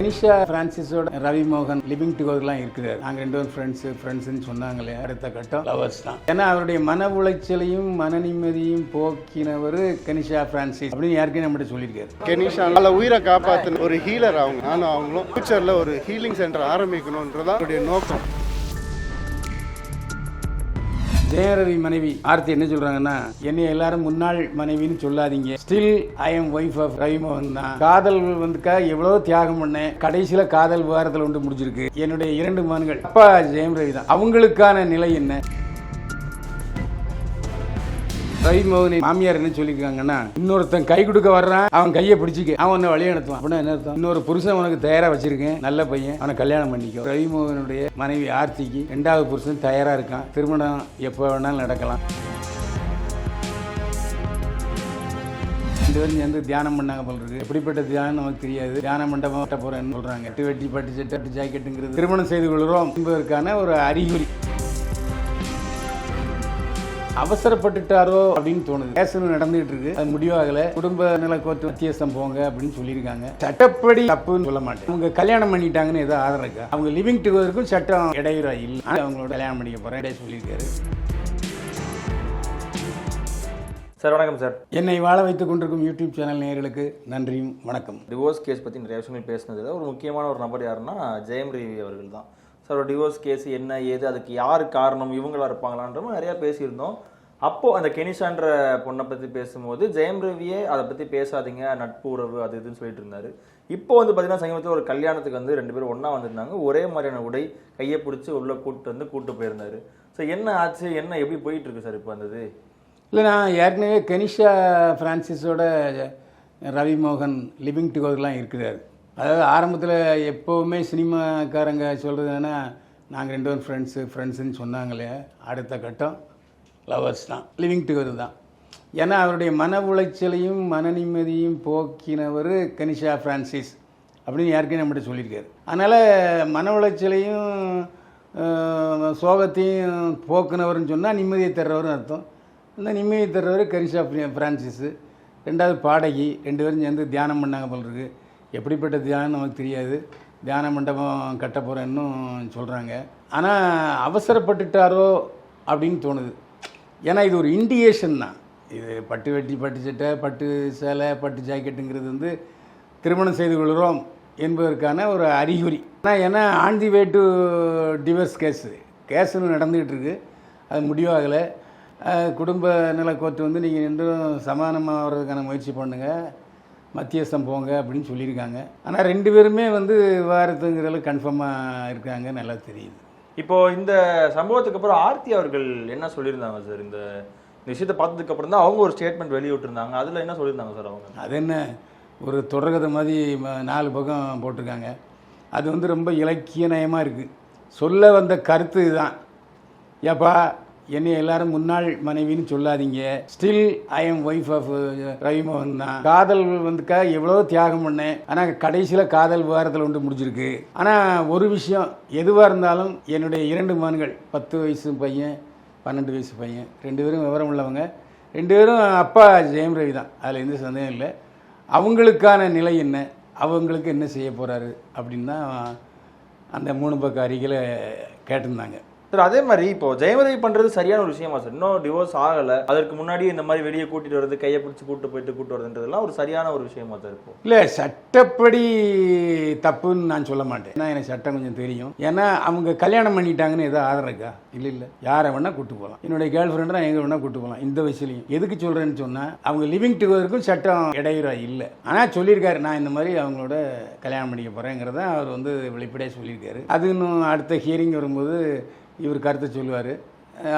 கனிஷா பிரான்சிஸோட ரவி மோகன் லிவிங் டுகெதர்லாம் இருக்குது. நாங்கள் ரெண்டு பேரும் ஃப்ரெண்ட்ஸ்ன்னு சொன்னாங்களே, அடுத்த கட்டம் லவர்ஸ் தான். ஏன்னா அவருடைய மன உளைச்சலையும் மன நிம்மதியும் போக்கினவர் கனிஷா பிரான்சிஸ் அப்படின்னு யாருக்கும் நம்மகிட்ட சொல்லியிருக்காரு. கனிஷா நல்ல உயிரை காப்பாற்றின ஒரு ஹீலர் அவங்க. நானும் அவங்களும் ஃபியூச்சரில் ஒரு ஹீலிங் சென்டர் ஆரம்பிக்கணுன்றதான் அவருடைய நோக்கம். ஜெயரவி மனைவி ஆர்த்தி என்ன சொல்றாங்கன்னா, என்னை எல்லாரும் முன்னாள் மனைவின்னு சொல்லாதீங்க, still I am wife of Ravi மோகன் தான். காதல் வந்துக்கா எவ்வளவு தியாகம் பண்ணேன், கடைசியில காதல் விவகாரத்தில் ஒன்று முடிஞ்சிருக்கு. என்னுடைய 2 மகன்கள் அப்பா ஜெயம் ரவி தான். அவங்களுக்கான நிலை என்ன? ரவி மோகன் மாமியார் என்ன சொல்லியிருக்காங்கன்னா, இன்னொருத்தன் கை கொடுக்க வர்றான், அவன் கையை பிடிச்சிக்க, அவன் உன்னை வழியை நடத்துவான். அப்படின்னா என்ன அர்த்தம்? இன்னொரு புருஷன் உனக்கு தயாரா வச்சிருக்கேன், நல்ல பையன், அவனை கல்யாணம் பண்ணிக்கோ. ரவி மோகனுடைய மனைவி ஆர்த்திக்கு 2வது புருஷன் தயாரா இருக்கான். திருமணம் எப்போ வேணாலும் நடக்கலாம். 2 பேரும் சேர்ந்து தியானம் பண்ணாங்க போல இருக்கு. எப்படிப்பட்ட தியானம் நமக்கு தெரியாது. தியான மண்டபம் கட்ட போறேன்னு சொல்றாங்க. வெட்டி பட்டு சட்டை ஜாக்கெட்டுங்கிறது திருமணம் செய்து கொள்கிறோம் என்பதற்கான ஒரு அறிகுறி. அவசரப்பட்டுட்டாரோ அப்படின்னு தோணுது. கேசு நடந்துகிட்டு இருக்கு, அது முடிவாகல. குடும்ப நல கோர்ட்டு மத்தியஸ்தம் போங்க அப்படின்னு சொல்லியிருக்காங்க. சட்டப்படி தப்புன்னு சொல்ல மாட்டேன். அவங்க கல்யாணம் பண்ணிட்டாங்கன்னு ஏதோ ஆதரவு இருக்கா? அவங்க லிவிங் டுகெதருக்கும் சட்டம் இடையூறா இல்லை. அவங்களோட கல்யாணம் பண்ணிக்க போறேன் சொல்லியிருக்காரு. சார் வணக்கம் சார். என்னை வாழ வைத்துக் கொண்டிருக்கும் யூடியூப் சேனல் நேயர்களுக்கு நன்றியும் வணக்கம். டிவோர்ஸ் கேஸ் பற்றி நிறைய விஷயங்கள் பேசினதில் ஒரு முக்கியமான ஒரு நபர் யாருன்னா ஜெயம் ரவி அவர்கள் தான். சார் ஒரு டிவோர்ஸ் கேஸ் என்ன ஏது, அதுக்கு யார் காரணம், இவங்களா இருப்பாங்களான்றதும் நிறையா பேசியிருந்தோம். அப்போது அந்த கெனிஷான்ற பொண்ணை பற்றி பேசும்போது ஜெயம் ரவியே அதை பற்றி பேசாதீங்க, நட்பு உறவு அது இதுன்னு சொல்லிட்டு இருந்தார். இப்போ வந்து பார்த்தீங்கன்னா சமீபத்தில் ஒரு கல்யாணத்துக்கு வந்து 2 பேரும் ஒன்றா வந்திருந்தாங்க. ஒரே மாதிரியான உடை, கையை பிடிச்சி உள்ளே கூப்பிட்டு போயிருந்தார். ஸோ என்ன ஆச்சு, என்ன எப்படி போயிட்டு இருக்கு சார் இப்போ வந்தது? இல்லை, நான் ஏற்கனவே கனிஷா பிரான்சிஸோட ரவி மோகன் லிவிங் டுகெதர்லாம் இருக்கிறார். அதாவது ஆரம்பத்தில் எப்போவுமே சினிமாக்காரங்க சொல்கிறதுன்னா, நாங்கள் 2 பேரும் ஃப்ரெண்ட்ஸுன்னு சொன்னாங்களே, அடுத்த கட்டம் லவர்ஸ் தான், லிவிங் டுகெதர் தான். ஏன்னா அவருடைய மன உளைச்சலையும் மன நிம்மதியும் போக்கினவர் கனிஷா பிரான்சிஸ் அப்படின்னு யாருக்கும் நம்மகிட்ட சொல்லியிருக்காரு. அதனால் மன உளைச்சலையும் சோகத்தையும் போக்குனவர்னு சொன்னால் நிம்மதியை தர்றவர்னு அர்த்தம். இந்த நிம்மதியை தர்றவர் கனிஷா பிரான்சிஸு. 2வது பாடகி. 2 பேரும் சேர்ந்து தியானம் பண்ணாங்க போல இருக்கு. எப்படிப்பட்ட தியானம் நமக்கு தெரியாது. தியான மண்டபம் கட்ட போகிறேன்னு சொல்கிறாங்க. ஆனால் அவசரப்பட்டுட்டாரோ அப்படின்னு தோணுது. ஏன்னா இது ஒரு இண்டிகேஷன் தான். இது பட்டு சட்டை, பட்டு சேலை, பட்டு ஜாக்கெட்டுங்கிறது வந்து திருமணம் செய்து கொள்கிறோம் என்பதற்கான ஒரு அறிகுறி. ஆனால் ஏன்னா on the way to divorce கேஸுன்னு நடந்துக்கிட்டு இருக்குது, அது முடிவாகலை. குடும்ப நல கோர்ட்டு வந்து நீங்கள் 2 சமாதானமாக வர்றதுக்கான முயற்சி பண்ணுங்கள், மத்தியஸ்தம் போங்க அப்படின்னு சொல்லியிருக்காங்க. ஆனால் 2 பேருமே வந்து விவாகரத்துங்கிறதுல கன்ஃபார்மாக இருக்காங்க, நல்லா தெரியுது. இப்போது இந்த சம்பவத்துக்கு அப்புறம் ஆர்த்தி அவர்கள் என்ன சொல்லியிருந்தாங்க சார்? இந்த விஷயத்தை பார்த்ததுக்கு அப்புறம் தான் அவங்க ஒரு ஸ்டேட்மெண்ட் வெளியிட்டிருந்தாங்க. அதில் என்ன சொல்லியிருந்தாங்க சார் அவங்க? அது என்ன, ஒரு தொடர்கதை மாதிரி 4 பக்கம் போட்டிருக்காங்க. அது வந்து ரொம்ப இலக்கிய நயமாக இருக்குது. சொல்ல வந்த கருத்து இதுதான். ஏப்பா, என்னை எல்லாரும் முன்னாள் மனைவின்னு சொல்லாதீங்க, still I am wife of Ravi மோகன் தான். காதல் வந்துக்கா எவ்வளோ தியாகம் பண்ணேன், ஆனால் கடைசியில் காதல் விவகாரத்தில் ஒன்று முடிஞ்சிருக்கு. ஆனால் ஒரு விஷயம், எதுவாக இருந்தாலும் என்னுடைய 2 மகன்கள் 10 வயசு பையன், 12 வயசு பையன், 2 பேரும் விவரம் உள்ளவங்க. 2 பேரும் அப்பா ஜெயம் ரவி தான், அதில் எந்த சந்தேகம் இல்லை. அவங்களுக்கான நிலை என்ன, அவங்களுக்கு என்ன செய்ய போகிறாரு அப்படின்னு தான் அந்த 3 பக்க அறிக்கையில் கேட்டிருந்தாங்க. சார் அதே மாதிரி இப்போ ஜெயம் ரவி பண்ணுறது சரியான ஒரு விஷயமா சார்? இன்னும் டிவோர்ஸ் ஆகலை, அதற்கு முன்னாடி இந்த மாதிரி வெளியே கூட்டிகிட்டு வர்றது, கையை பிடிச்சி கூட்டு வரதுன்றதுலாம் ஒரு சரியான ஒரு விஷயமா சார்? இப்போ இல்லை, சட்டப்படி தப்புன்னு நான் சொல்ல மாட்டேன். ஏன்னா எனக்கு சட்டம் கொஞ்சம் தெரியும். ஏன்னா அவங்க கல்யாணம் பண்ணிட்டாங்கன்னு ஏதோ ஆதரவு இருக்கா? இல்லை, யாரை வேணால் கூட்டு போகலாம். என்னுடைய கேர்ள் ஃப்ரெண்டை நான் எங்கே வேணால் கூட்டு போகலாம். இந்த வயசுலையும் எதுக்கு சொல்கிறேன்னு சொன்னால், அவங்க லிவிங் டுகெதருக்கும் சட்டம் இடையூறா இல்லை. ஆனால் சொல்லியிருக்காரு, நான் இந்த மாதிரி அவங்களோட கல்யாணம் பண்ணிக்க போகிறேங்கிறத அவர் வந்து வெளிப்படையாக சொல்லியிருக்காரு. அது இன்னும் அடுத்த ஹியரிங் வரும்போது இவர் கருத்தை சொல்லுவார்,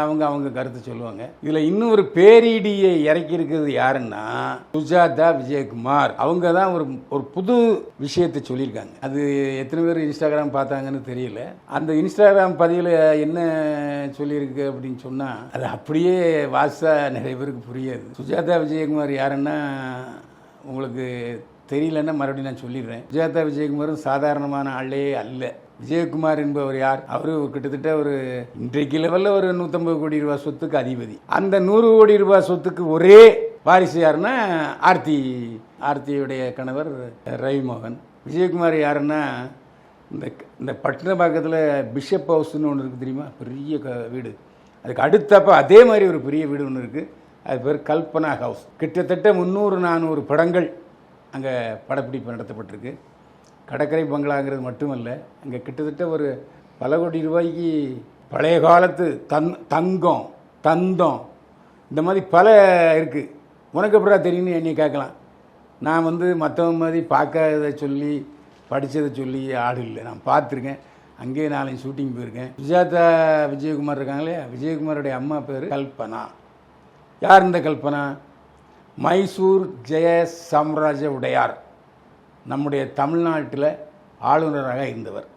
அவங்க கருத்தை சொல்லுவாங்க. இதில் இன்னும் ஒரு பேரிடியை இறக்கி இருக்கிறது யாருன்னா சுஜாதா விஜயகுமார். அவங்க தான் ஒரு புது விஷயத்தை சொல்லியிருக்காங்க. அது எத்தனை பேர் இன்ஸ்டாகிராம் பார்த்தாங்கன்னு தெரியல. அந்த இன்ஸ்டாகிராம் பதிவில் என்ன சொல்லியிருக்கு அப்படின்னு சொன்னால், அது அப்படியே வாசா நிறைய பேருக்கு புரியாது. சுஜாதா விஜயகுமார் யாருன்னா உங்களுக்கு தெரியலன்னா மறுபடியும் நான் சொல்லிடுறேன். சுஜாதா விஜயகுமாரும் சாதாரணமான ஆளே அல்ல. விஜயகுமார் என்பவர் யார்? அவரு கிட்டத்தட்ட ஒரு இன்றைக்கு லெவலில் ஒரு 150 கோடி ரூபாய் சொத்துக்கு அதிபதி. அந்த 100 கோடி ரூபாய் சொத்துக்கு ஒரே வாரிசு யாருன்னா ஆர்த்தியுடைய கணவர் ரவி மோகன். விஜயகுமார் யாருன்னா இந்த இந்த பட்டினப்பாக்கத்தில் பிஷப் ஹவுஸ்னு ஒன்று இருக்குது தெரியுமா, பெரிய வீடு. அதுக்கு அடுத்தப்போ அதே மாதிரி ஒரு பெரிய வீடு ஒன்று இருக்குது, அது பேர் கல்பனா ஹவுஸ். கிட்டத்தட்ட 300-400 படங்கள் அங்கே படப்பிடிப்பு நடத்தப்பட்டிருக்கு. கடற்கரை பங்களாங்கிறது மட்டுமல்ல, அங்கே கிட்டத்தட்ட ஒரு பல கோடி ரூபாய்க்கு பழைய காலத்து தந்தம் இந்த மாதிரி பல இருக்குது. உனக்கு எப்படா தெரியும்னு என்னை கேட்கலாம். நான் மற்றவங்க மாதிரி பார்க்காத சொல்லி படித்ததை சொல்லி ஆடு இல்லை, நான் பார்த்துருக்கேன். அங்கேயே 4 ஷூட்டிங் போயிருக்கேன். சுஜாதா விஜயகுமார் இருக்காங்களே, விஜயகுமாரோடைய அம்மா பேர் கல்பனா. யார் இந்த கல்பனா? மைசூர் ஜெய சாம்ராஜ்ய உடையார், நம்முடைய தமிழ்நாட்டில் ஆளுநராக இருந்தவர்.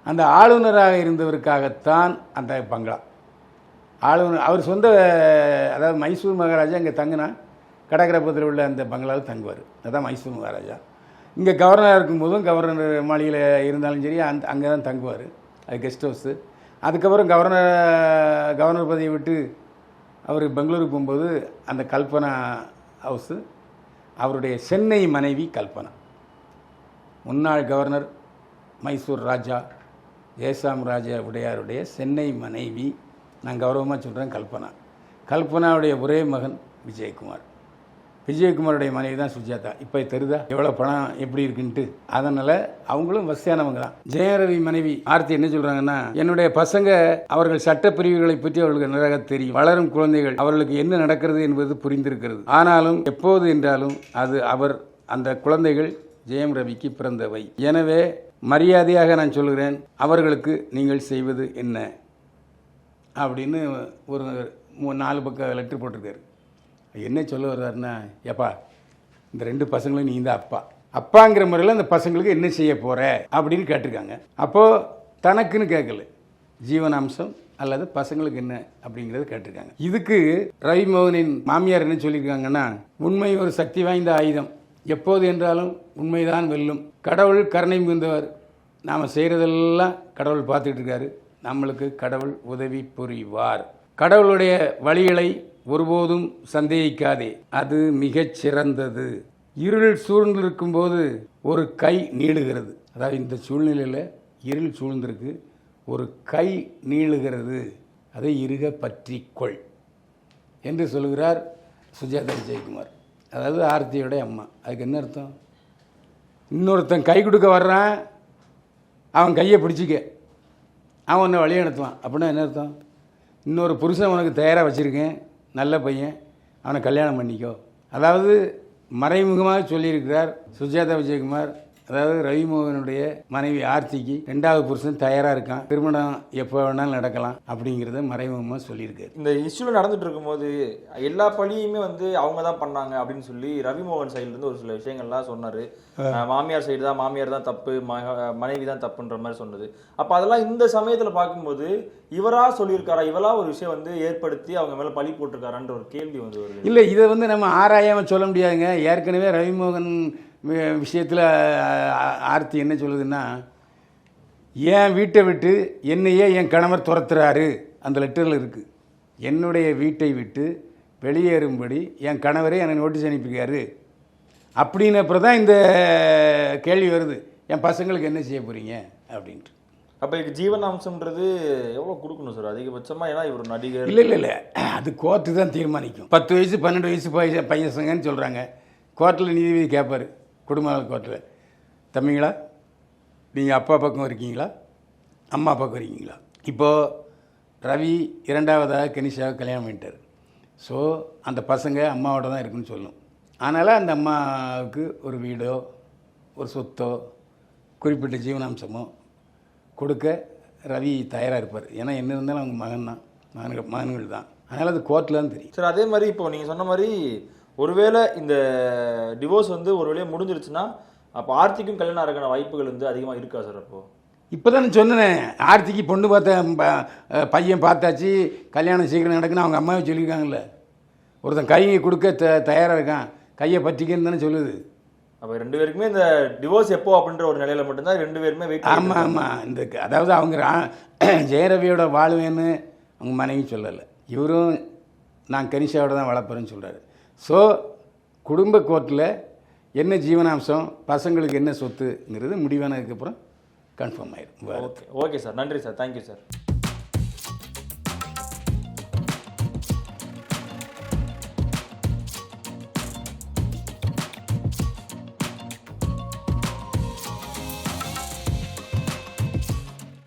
அந்த ஆளுநராக இருந்தவருக்காகத்தான் அந்த பங்களா. ஆளுநர் அவர் சொந்த, அதாவது மைசூர் மகாராஜா அங்கே தங்கினா கடற்கரைப்பத்தில் உள்ள அந்த பங்களாவில் தங்குவார். அதுதான் மைசூர் மகாராஜா. இங்கே கவர்னராக இருக்கும்போதும் கவர்னர் மாளிகையில் இருந்தாலும் சரி அங்கே தான் தங்குவார், அது கெஸ்ட் ஹவுஸு. அதுக்கப்புறம் கவர்னர் பதவியை விட்டு அவர் பெங்களூருக்கு போகும்போது அந்த கல்பனா ஹவுஸு அவருடைய சென்னை மனைவி கல்பனா. முன்னாள் கவர்னர் மைசூர் ராஜா ஜெயசாம்ராஜ உடையாருடைய சென்னை மனைவி, நான் கௌரவமாக சொல்கிறேன், கல்பனா. கல்பனாவுடைய ஒரே மகன் விஜயகுமார். விஜயகுமாருடைய மனைவி தான் சுஜாதா. இப்போ தெரியுதா எவ்வளோ பணம் எப்படி இருக்குன்ட்டு? அதனால் அவங்களும் வசதியானவங்க தான். ஜெயரவி மனைவி ஆர்த்தி என்ன சொல்கிறாங்கன்னா, என்னுடைய பசங்க அவர்கள் சட்டப்பிரிவுகளை பற்றி அவர்களுக்கு நன்றாக தெரியும். வளரும் குழந்தைகள், அவர்களுக்கு என்ன நடக்கிறது என்பது புரிந்திருக்கிறது. ஆனாலும் எப்போது என்றாலும் அது அந்த குழந்தைகள் ஜெயம் ரவிக்கு பிறந்தவை. எனவே மரியாதையாக நான் சொல்கிறேன், அவர்களுக்கு நீங்கள் செய்வது என்ன அப்படின்னு ஒரு 4 பக்கம் லெட்டர் போட்டிருக்காரு. என்ன சொல்ல வர்றாருன்னா, எப்பா இந்த 2 பசங்களும் நீ தான் அப்பாங்கிற முறையில் அந்த பசங்களுக்கு என்ன செய்ய போகிற அப்படின்னு கேட்டிருக்காங்க. அப்போது தனக்குன்னு கேட்கல, ஜீவனாம்சம் அல்லது பசங்களுக்கு என்ன அப்படிங்கிறத கேட்டிருக்காங்க. இதுக்கு ரவிமோகனின் மாமியார் என்ன சொல்லியிருக்காங்கன்னா, உண்மை ஒரு சக்தி வாய்ந்த ஆயுதம், எப்போது என்றாலும் உண்மைதான் வெல்லும். கடவுள் கருணை மிகுந்தவர், நாம் செய்கிறதெல்லாம் கடவுள் பார்த்துட்டு இருக்காரு, நம்மளுக்கு கடவுள் உதவி புரிவார். கடவுளுடைய வழிகளை ஒருபோதும் சந்தேகிக்காதே, அது மிகச் சிறந்தது. இருள் சூழ்ந்திருக்கும் போது ஒரு கை நீளுகிறது. அதாவது இந்த சூழ்நிலையில் இருள் சூழ்ந்திருக்கு, ஒரு கை நீளுகிறது, அதை இறுக பற்றிக்கொள் என்று சொல்கிறார் சுஜாதா விஜயகுமார். அதாவது ஆர்த்தியோடைய அம்மா. அதுக்கு என்ன அர்த்தம்? இன்னொருத்தன் கை கொடுக்க வர்றான், அவன் கையை பிடிச்சிக்க, அவன் உன்னை வழி நடத்துவான். அப்படின்னா என்ன அர்த்தம்? இன்னொரு புருஷன் உனக்கு தயாராக வச்சுருக்கேன், நல்ல பையன், அவனை கல்யாணம் பண்ணிக்கோ. அதாவது மறைமுகமாக சொல்லியிருக்கிறார் சுஜாதா விஜயகுமார். அதாவது ரவிமோகனுடைய மனைவி ஆர்த்திக்கு 2வது புருஷன் தயாராக இருக்கான், திருமணம் எப்போ வேணாலும் நடக்கலாம் அப்படிங்கிறத மறைமுகமாக சொல்லியிருக்காரு. இந்த இஷ்யூவில் நடந்துட்டு இருக்கும்போது எல்லா பழியுமே அவங்க தான் பண்ணாங்க அப்படின்னு சொல்லி ரவிமோகன் சைட்லேருந்து ஒரு சில விஷயங்கள்லாம் சொன்னார். மாமியார் சைடு தான், மாமியார் தான் தப்பு, மனைவி தான் தப்புன்ற மாதிரி சொன்னது. அப்போ அதெல்லாம் இந்த சமயத்தில் பார்க்கும்போது இவராக சொல்லியிருக்காரா, இவரா ஒரு விஷயம் ஏற்படுத்தி அவங்க மேலே பழி போட்டிருக்காரான்ற ஒரு கேள்வி வருது. இல்லை, இதை நம்ம ஆராயாமல் சொல்ல முடியாதுங்க. ஏற்கனவே ரவிமோகன் விஷயத்தில் ஆர்த்தி என்ன சொல்லுதுன்னா, என் வீட்டை விட்டு என்னையே என் கணவர் துரத்துறாரு, அந்த லெட்டரில் இருக்குது. என்னுடைய வீட்டை விட்டு வெளியேறும்படி என் கணவரே என்னை நோட்டீஸ் அனுப்பியிருக்காரு அப்படின்னு அப்புறம் தான் இந்த கேள்வி வருது, என் பசங்களுக்கு என்ன செய்ய போகிறீங்க அப்படின்ட்டு. அப்போ இதுக்கு ஜீவனாம்சம்ன்றது எவ்வளோ கொடுக்கணும் சார் அதிகபட்சமாக? ஏன்னா இவர் நடிகர். இல்லை, அது கோர்ட்டு தான் தீர்மானிக்கும். 10 வயசு 12 வயசு பையசங்கன்னு சொல்கிறாங்க. கோர்ட்டில் நீதிபதி கேட்பார், குடும்ப கோர்ட்டில், தம்பிங்களா நீங்கள் அப்பா பக்கம் இருக்கீங்களா அம்மா பக்கம் இருக்கீங்களா? இப்போது ரவி 2வதாக கனிஷாவை கல்யாணம் பண்ணிட்டார். ஸோ அந்த பசங்க அம்மாவோட தான் இருக்குன்னு சொல்லணும். அதனால் அந்த அம்மாவுக்கு ஒரு வீடோ ஒரு சொத்தோ குறிப்பிட்ட ஜீவனாம்சமோ கொடுக்க ரவி தயாராக இருப்பார். ஏன்னா என்ன இருந்தாலும் அவங்க மகன்கள் தான். அதனால் அது கோர்ட்டில் தான் தெரியும். சார் அதே மாதிரி இப்போ நீங்கள் சொன்ன மாதிரி ஒருவேளை இந்த டிவோர்ஸ் ஒருவேளை முடிஞ்சிருச்சுன்னா அப்போ ஆர்த்திக்கும் கல்யாணம் ஆகிறக்கான வாய்ப்புகள் அதிகமாக இருக்கா சார்? அப்போது இப்போ தான் சொன்னேன், ஆர்த்திக்கு பொண்ணு பார்த்த பையன் பார்த்தாச்சு, கல்யாணம் சீக்கிரம் நடக்குன்னு அவங்க அம்மாவை சொல்லியிருக்காங்கல்ல. ஒருத்தன் கையை கொடுக்க தயாராக இருக்கான், கையை பற்றிக்கன்னு தானே சொல்லுது. அப்போ 2 பேருக்குமே இந்த டிவோர்ஸ் எப்போ அப்படின்ற ஒரு நிலையில் மட்டும்தான் 2 பேருமே வெயிட். ஆமாம், இந்த அதாவது அவங்க ஜெயரவியோட வாழ்வேன்னு அவங்க மனைவி சொல்லலை, இவரும் நான் கனிஷாவோட தான் வளர்ப்பேன்னு சொல்கிறாரு. ஸோ குடும்ப கோர்ட்டில் என்ன ஜீவனாம்சம், பசங்களுக்கு என்ன சொத்துங்கிறது முடிவானதுக்கப்புறம் கன்ஃபார்ம் ஆயிடும். ஓகே சார், நன்றி சார், தேங்க்யூ சார்.